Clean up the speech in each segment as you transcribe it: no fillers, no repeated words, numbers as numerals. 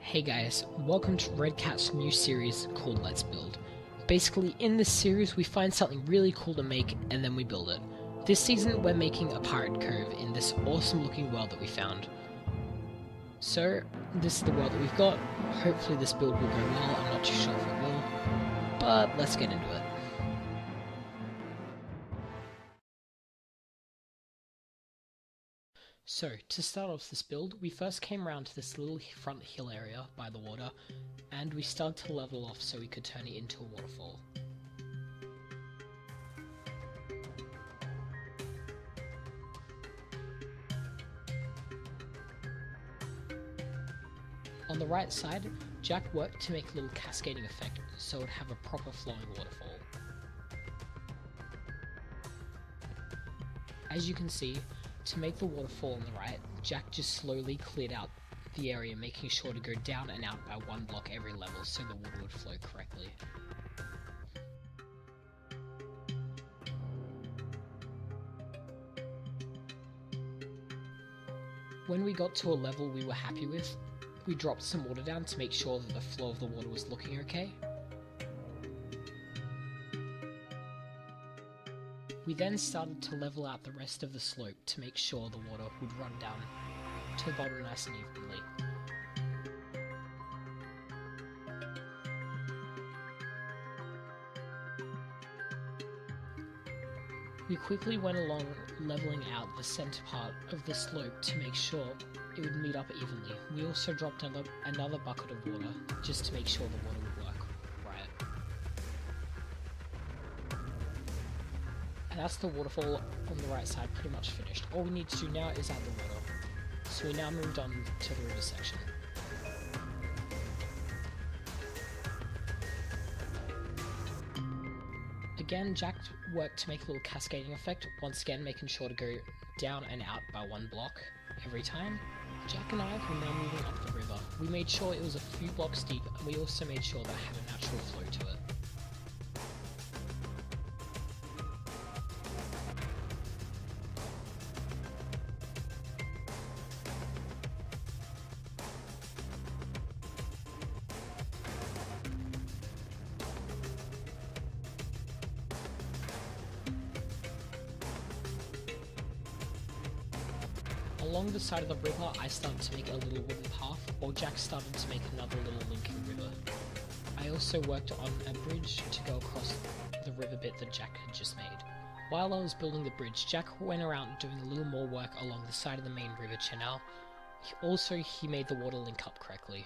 Hey guys, welcome to Redcat's new series called Let's Build. Basically, in this series we find something really cool to make and then we build it. This season we're making a Pirate Cove in this awesome looking world that we found. So, this is the world that we've got. Hopefully this build will go well, I'm not too sure if it will, but let's get into it. So, to start off this build, we first came around to this little front hill area by the water, and we started to level off so we could turn it into a waterfall. On the right side, Jack worked to make a little cascading effect so it would have a proper flowing waterfall. As you can see, to make the waterfall on the right, Jack just slowly cleared out the area, making sure to go down and out by one block every level so the water would flow correctly. When we got to a level we were happy with, we dropped some water down to make sure that the flow of the water was looking okay. We then started to level out the rest of the slope to make sure the water would run down to the bottom nice and evenly. We quickly went along leveling out the center part of the slope to make sure it would meet up evenly. We also dropped another bucket of water just to make sure the water would work right. And that's the waterfall on the right side pretty much finished. All we need to do now is add the water. So we now moved on to the river section. Again, Jack worked to make a little cascading effect, once again making sure to go down and out by one block every time. Jack and I were now moving up the river. We made sure it was a few blocks deep, and we also made sure that it had a natural flow to it. Along the side of the river, I started to make a little wooden path, while Jack started to make another little linking river. I also worked on a bridge to go across the river bit that Jack had just made. While I was building the bridge, Jack went around doing a little more work along the side of the main river channel. He made the water link up correctly.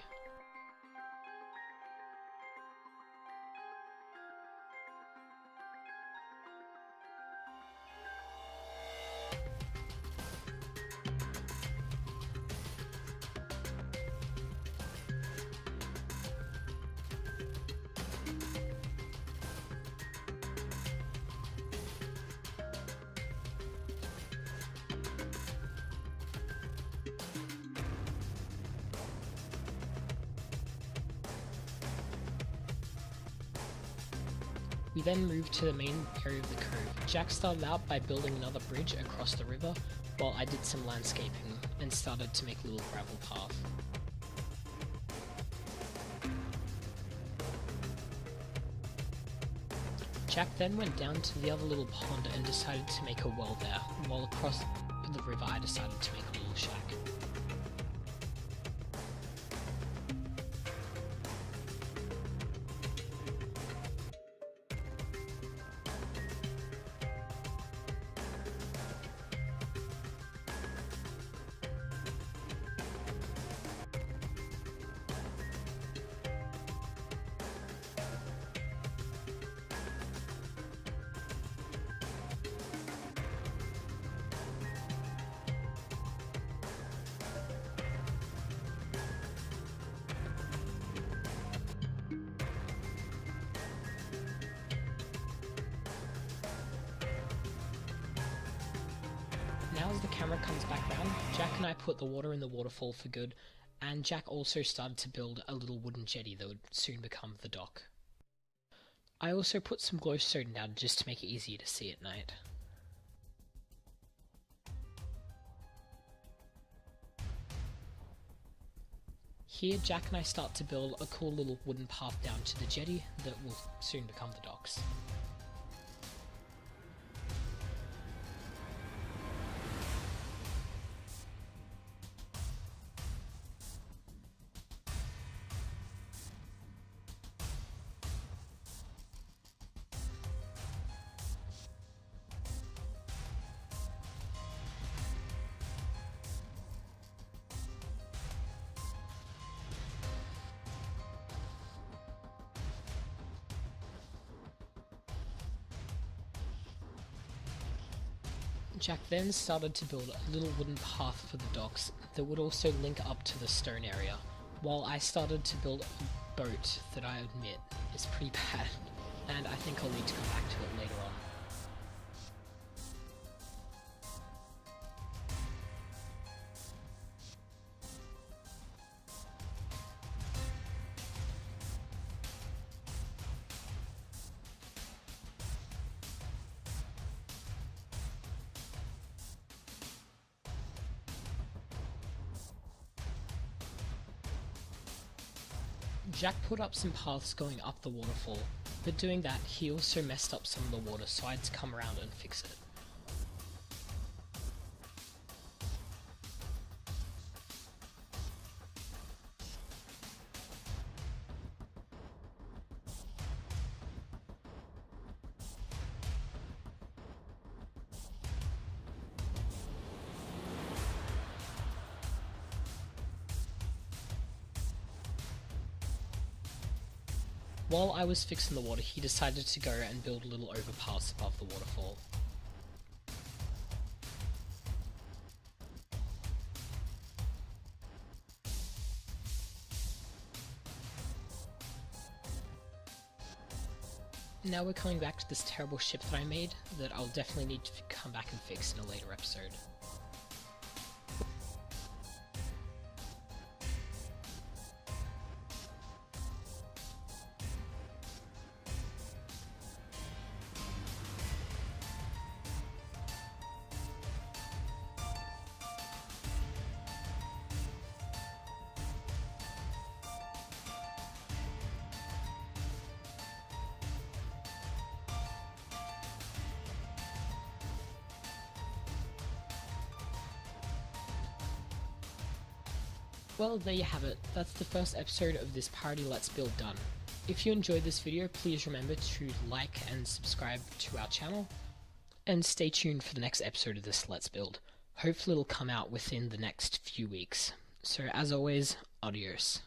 We then moved to the main area of the cove. Jack started out by building another bridge across the river, while I did some landscaping and started to make a little gravel path. Jack then went down to the other little pond and decided to make a well there, while across the river I decided to make a little shack. Now as the camera comes back round, Jack and I put the water in the waterfall for good, and Jack also started to build a little wooden jetty that would soon become the dock. I also put some glowstone down just to make it easier to see at night. Here, Jack and I start to build a cool little wooden path down to the jetty that will soon become the docks. Jack then started to build a little wooden path for the docks that would also link up to the stone area, while I started to build a boat that I admit is pretty bad, and I think I'll need to come back to it later on. Jack put up some paths going up the waterfall, but doing that he also messed up some of the water, so I had to come around and fix it. While I was fixing the water, he decided to go and build a little overpass above the waterfall. Now we're coming back to this terrible ship that I made that I'll definitely need to come back and fix in a later episode. Well, there you have it. That's the first episode of this parody Let's Build done. If you enjoyed this video, please remember to like and subscribe to our channel, and stay tuned for the next episode of this Let's Build. Hopefully it'll come out within the next few weeks. So as always, adios.